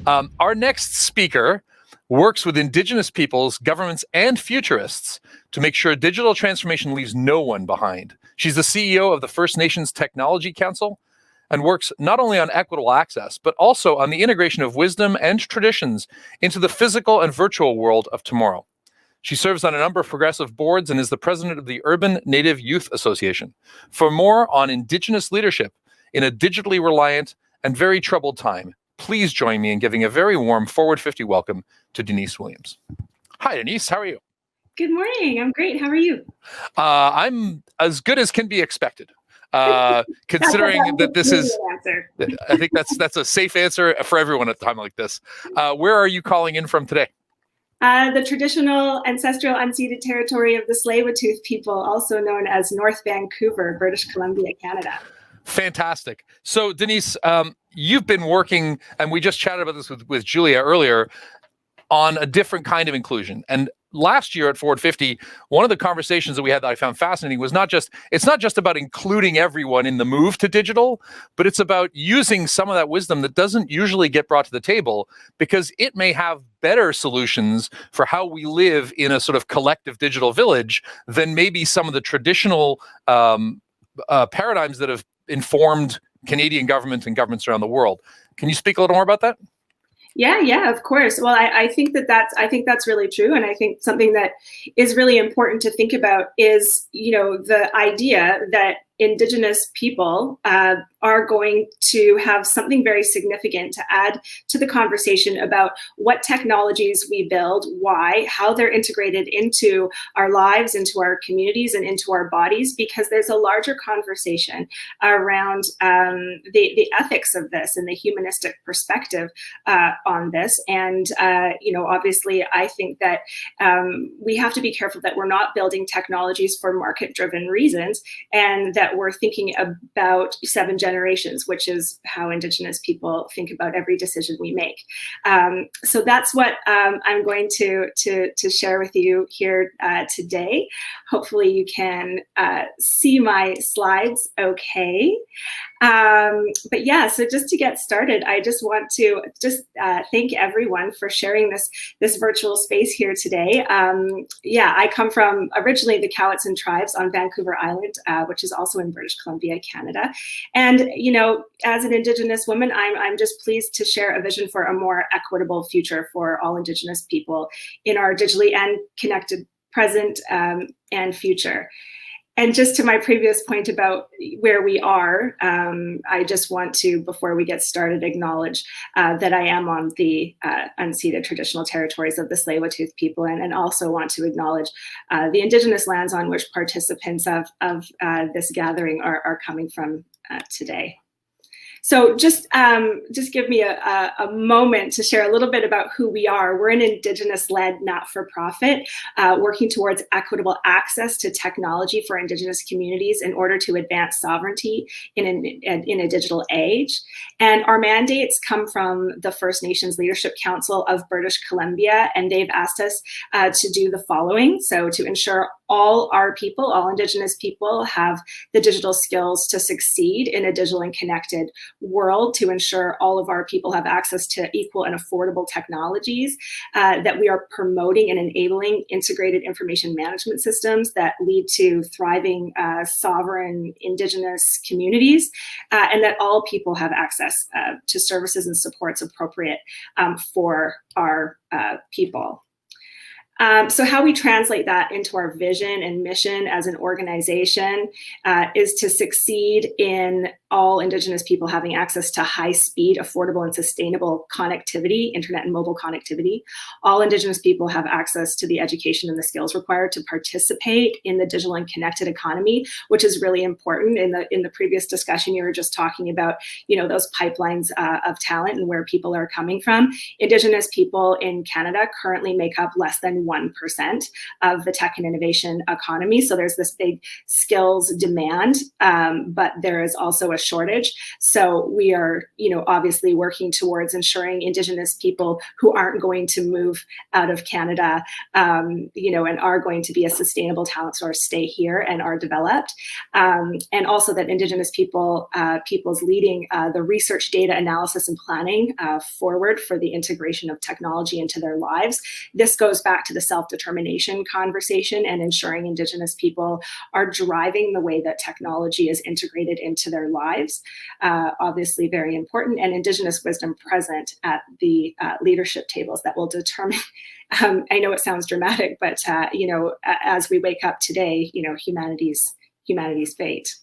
Our next speaker works with Indigenous peoples, governments, and futurists to make sure digital transformation leaves no one behind. She's the CEO of the First Nations Technology Council and works not only on equitable access, but also on the integration of wisdom and traditions into the physical and virtual world of tomorrow. She serves on a number of progressive boards and is the president of the Urban Native Youth Association. For more on Indigenous leadership in a digitally reliant and very troubled time, please join me in giving a very warm Forward 50 welcome to Denise Williams. Hi, Denise. How are you? Good morning. I'm great. How are you? I'm as good as can be expected. Considering that this is, I think that's a safe answer for everyone at a time like this. Where are you calling in from today? The traditional ancestral unceded territory of the Tsleil-Waututh people, also known as North Vancouver, British Columbia, Canada. Fantastic. So, Denise, you've been working, and we just chatted about this with Julia earlier, on a different kind of inclusion. And last year at Forward 50, one of the conversations that we had that I found fascinating was it's not just about including everyone in the move to digital, but it's about using some of that wisdom that doesn't usually get brought to the table, because it may have better solutions for how we live in a sort of collective digital village than maybe some of the traditional paradigms that have informed Canadian government and governments around the world. Can you speak a little more about that? Yeah, of course. Well, I think that's really true, and I think something that is really important to think about is, the idea that Indigenous people are going to have something very significant to add to the conversation about what technologies we build, why, how they're integrated into our lives, into our communities, and into our bodies, because there's a larger conversation around the ethics of this and the humanistic perspective on this. And, obviously, I think that we have to be careful that we're not building technologies for market-driven reasons, and that we're thinking about 7 generations, which is how Indigenous people think about every decision we make. So that's what I'm going to share with you here today. Hopefully you can see my slides okay. But yeah, so just to get started, I just want to thank everyone for sharing this virtual space here today. I come from originally the Cowichan tribes on Vancouver Island, which is also in British Columbia, Canada. And, as an Indigenous woman, I'm just pleased to share a vision for a more equitable future for all Indigenous people in our digitally and connected present and future. And just to my previous point about where we are, I just want to, before we get started, acknowledge that I am on the unceded traditional territories of the Tsleil-Waututh people, and also want to acknowledge the Indigenous lands on which participants of this gathering are coming from today. So just give me a moment to share a little bit about who we are. We're an Indigenous-led not-for-profit working towards equitable access to technology for Indigenous communities in order to advance sovereignty in a digital age. And our mandates come from the First Nations Leadership Council of British Columbia, and they've asked us to do the following. So to ensure all our people, all Indigenous people, have the digital skills to succeed in a digital and connected world, to ensure all of our people have access to equal and affordable technologies, that we are promoting and enabling integrated information management systems that lead to thriving sovereign Indigenous communities, and that all people have access to services and supports appropriate for our people. So how we translate that into our vision and mission as an organization is to succeed in all Indigenous people having access to high-speed, affordable, and sustainable connectivity, internet and mobile connectivity. All Indigenous people have access to the education and the skills required to participate in the digital and connected economy, which is really important. In the previous discussion, you were just talking about, those pipelines of talent and where people are coming from. Indigenous people in Canada currently make up less than 1% of the tech and innovation economy. So there's this big skills demand, but there is also a shortage. So we are, obviously working towards ensuring Indigenous people who aren't going to move out of Canada, and are going to be a sustainable talent source stay here and are developed. And also that Indigenous peoples leading the research, data analysis, and planning forward for the integration of technology into their lives. This goes back to the self-determination conversation and ensuring Indigenous people are driving the way that technology is integrated into their lives. Obviously very important, and Indigenous wisdom present at the leadership tables that will determine, I know it sounds dramatic, but as we wake up today, humanity's fate.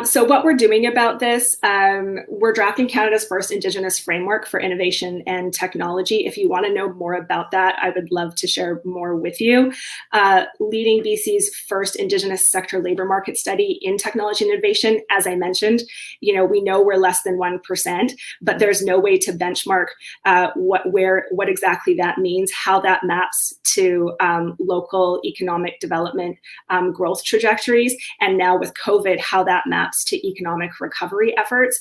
So what we're doing about this, we're drafting Canada's first Indigenous framework for innovation and technology. If you want to know more about that, I would love to share more with you. Leading BC's first Indigenous sector labor market study in technology and innovation, as I mentioned, we know we're less than 1%, but there's no way to benchmark what exactly that means, how that maps to local economic development growth trajectories, and now with COVID, how that maps to economic recovery efforts.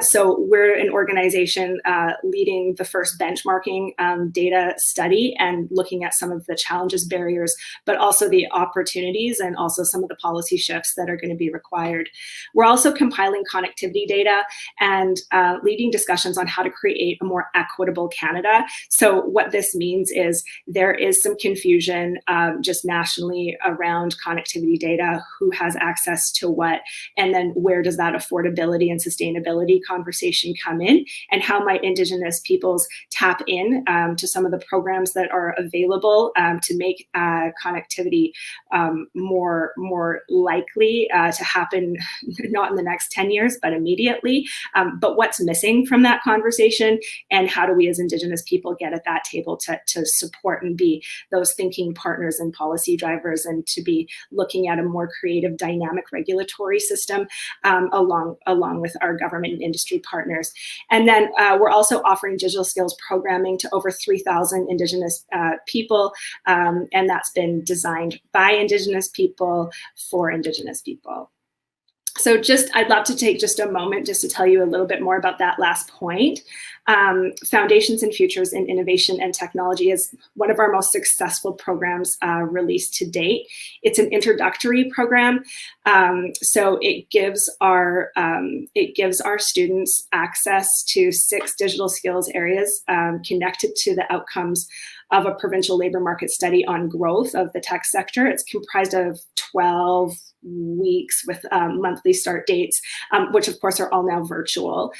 So we're an organization leading the first benchmarking data study and looking at some of the challenges, barriers, but also the opportunities and also some of the policy shifts that are going to be required. We're also compiling connectivity data and leading discussions on how to create a more equitable Canada. So what this means is there is some confusion just nationally around connectivity data, who has access to what, and then where does that affordability and sustainability conversation come in, and how might Indigenous peoples tap in to some of the programs that are available to make connectivity more likely to happen, not in the next 10 years, but immediately. But what's missing from that conversation, and how do we as Indigenous people get at that table to support and be those thinking partners and policy drivers, and to be looking at a more creative, dynamic regulatory system along with our government and industry partners. And then we're also offering digital skills programming to over 3,000 Indigenous people, and that's been designed by Indigenous people for Indigenous people. So I'd love to take just a moment just to tell you a little bit more about that last point. Foundations and Futures in Innovation and Technology is one of our most successful programs released to date. It's an introductory program, so it gives our students access to 6 digital skills areas connected to the outcomes of a provincial labor market study on growth of the tech sector. It's comprised of 12 weeks with monthly start dates, which of course are all now virtual.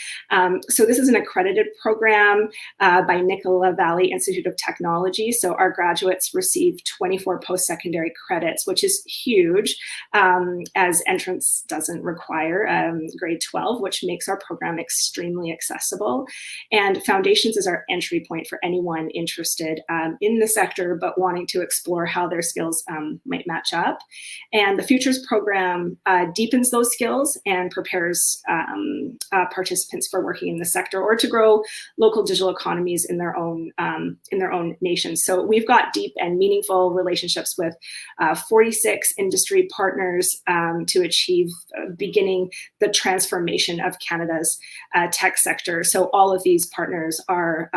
So this is an accredited program by Nicola Valley Institute of Technology. So our graduates receive 24 post-secondary credits, which is huge, as entrance doesn't require grade 12, which makes our program extremely accessible. And Foundations is our entry point for anyone interested in the sector, but wanting to explore how their skills might match up. And the Futures program deepens those skills and prepares participants for working in the sector or to grow local digital economies in their own nations. So we've got deep and meaningful relationships with 46 industry partners to achieve beginning the transformation of Canada's tech sector. So all of these partners are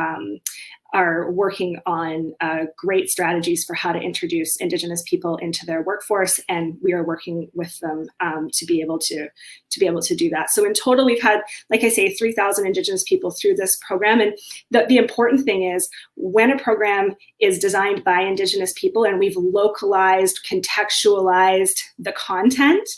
working on great strategies for how to introduce Indigenous people into their workforce, and we are working with them to be able to do that. So in total, we've had, like I say, 3,000 Indigenous people through this program. And the important thing is, when a program is designed by Indigenous people and we've localized, contextualized the content,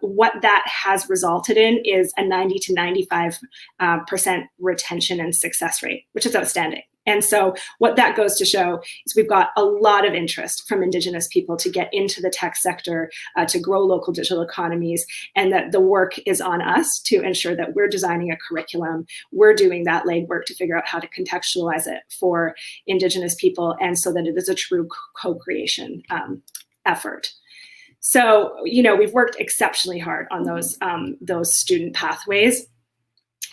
what that has resulted in is a 90 to 95% retention and success rate, which is outstanding. And so what that goes to show is we've got a lot of interest from Indigenous people to get into the tech sector, to grow local digital economies, and that the work is on us to ensure that we're designing a curriculum, we're doing that legwork to figure out how to contextualize it for Indigenous people, and so that it is a true co-creation effort. So, we've worked exceptionally hard on those student pathways.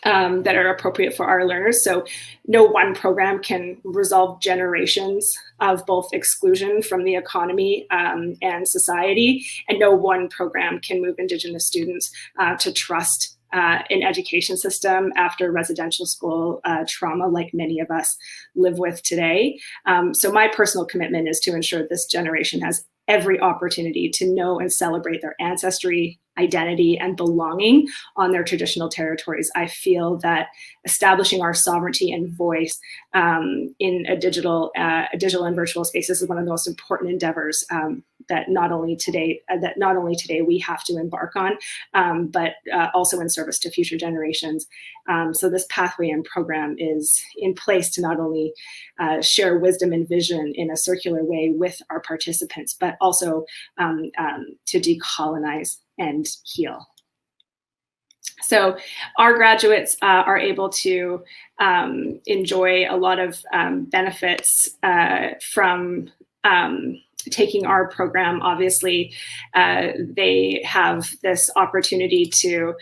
that are appropriate for our learners. So no one program can resolve generations of both exclusion from the economy and society, and no one program can move Indigenous students to trust an education system after residential school trauma like many of us live with today. So my personal commitment is to ensure this generation has every opportunity to know and celebrate their ancestry, identity, and belonging on their traditional territories. I feel that establishing our sovereignty and voice in a digital and virtual spaces is one of the most important endeavors that not only today we have to embark on, but also in service to future generations. So this pathway and program is in place to not only share wisdom and vision in a circular way with our participants, but also to decolonize and heal. So our graduates are able to enjoy a lot of benefits from taking our program. Obviously, they have this opportunity to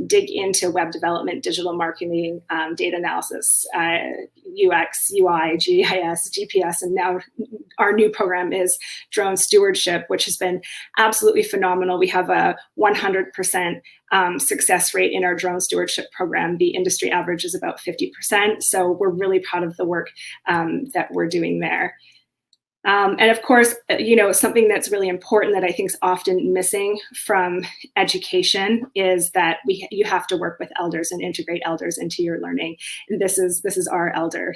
dig into web development, digital marketing, data analysis, UX, UI, GIS, GPS, and now our new program is drone stewardship, which has been absolutely phenomenal. We have a 100% success rate in our drone stewardship program. The industry average is about 50%. So we're really proud of the work that we're doing there. And of course, something that's really important that I think is often missing from education is that you have to work with elders and integrate elders into your learning. And this is our elder,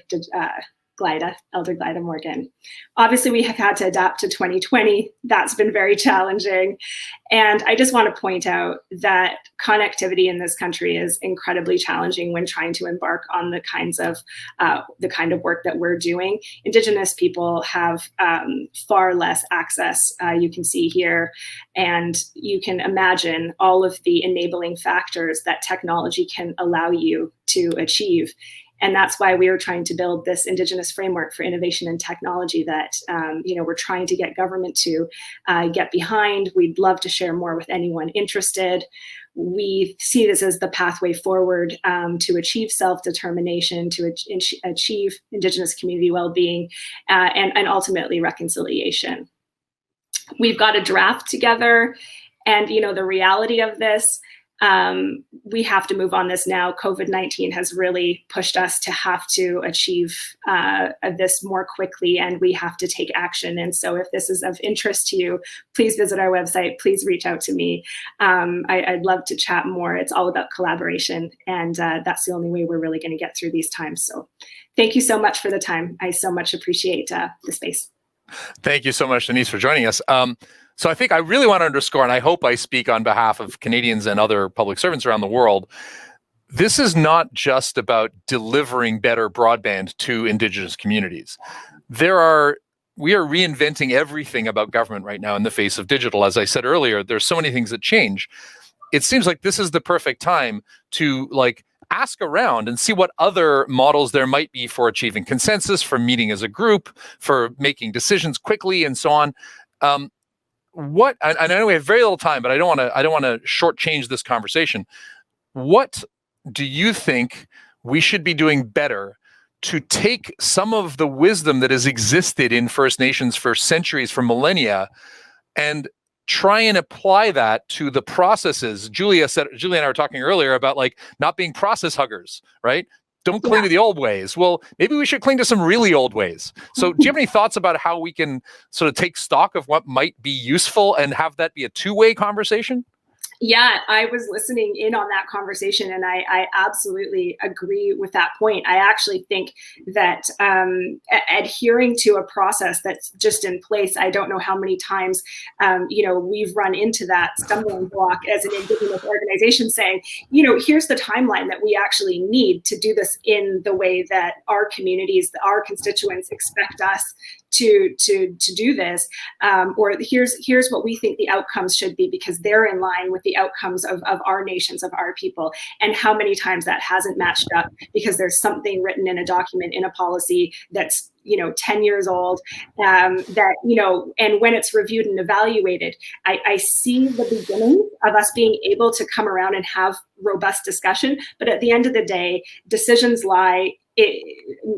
Elder Glida Morgan. Obviously, we have had to adapt to 2020. That's been very challenging. And I just want to point out that connectivity in this country is incredibly challenging when trying to embark on the kind of work that we're doing. Indigenous people have far less access, you can see here, and you can imagine all of the enabling factors that technology can allow you to achieve. And that's why we are trying to build this Indigenous framework for innovation and technology that we're trying to get government to get behind. We'd love to share more with anyone interested. We see this as the pathway forward to achieve self-determination, to achieve Indigenous community well-being, and ultimately reconciliation. We've got a draft together, and the reality of this, we have to move on this now. COVID-19 has really pushed us to have to achieve this more quickly, and we have to take action. And so if this is of interest to you, please visit our website. Please reach out to me. I'd love to chat more. It's all about collaboration, and that's the only way we're really going to get through these times. So thank you so much for the time. I so much appreciate the space. Thank you so much, Denise, for joining us. So I think I really want to underscore, and I hope I speak on behalf of Canadians and other public servants around the world, this is not just about delivering better broadband to Indigenous communities. We are reinventing everything about government right now in the face of digital. As I said earlier, there's so many things that change. It seems like this is the perfect time to ask around and see what other models there might be for achieving consensus, for meeting as a group, for making decisions quickly, and so on. I know we have very little time, but I don't want to shortchange this conversation. What do you think we should be doing better to take some of the wisdom that has existed in First Nations for centuries, for millennia, and try and apply that to the processes? Julia and I were talking earlier about not being process huggers, right? Don't cling to the old ways. Well, maybe we should cling to some really old ways. So do you have any thoughts about how we can sort of take stock of what might be useful and have that be a two-way conversation? Yeah, I was listening in on that conversation, and I absolutely agree with that point. I actually think that adhering to a process that's just in place, I don't know how many times, we've run into that stumbling block as an Indigenous organization saying, here's the timeline that we actually need to do this in the way that our communities, our constituents expect us to do this, or here's what we think the outcomes should be because they're in line with the outcomes of our nations, of our people, and how many times that hasn't matched up because there's something written in a document, in a policy that's 10 years old, that, and when it's reviewed and evaluated, I see the beginning of us being able to come around and have robust discussion. But at the end of the day, decisions lie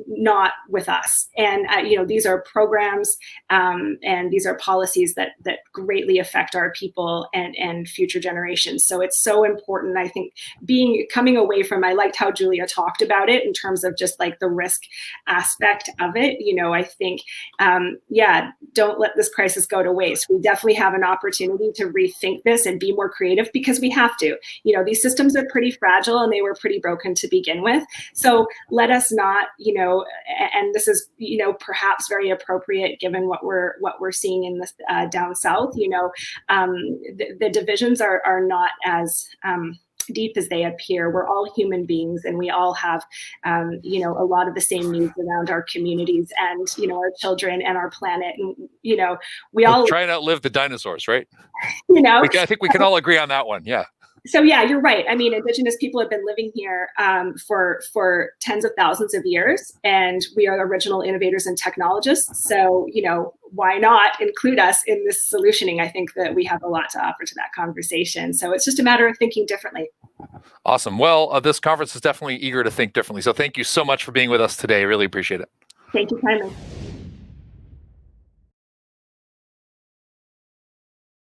not with us. And, these are programs and these are policies that greatly affect our people and future generations. So it's so important, I think, coming away from, I liked how Julia talked about it in terms of just like the risk aspect of it. I think, don't let this crisis go to waste. We definitely have an opportunity to rethink this and be more creative because we have to. These systems are pretty fragile and they were pretty broken to begin with. So let us not, and this is, perhaps very appropriate given what we're seeing in this down south. The divisions are not as deep as they appear. We're all human beings and we all have, a lot of the same needs around our communities and, our children and our planet. And, we all try and outlive the dinosaurs, right? I think we can all agree on that one. Yeah. So yeah, you're right. I mean, Indigenous people have been living here for tens of thousands of years, and we are original innovators and technologists. So, why not include us in this solutioning? I think that we have a lot to offer to that conversation. So it's just a matter of thinking differently. Awesome. Well, this conference is definitely eager to think differently. So thank you so much for being with us today. Really appreciate it. Thank you kindly.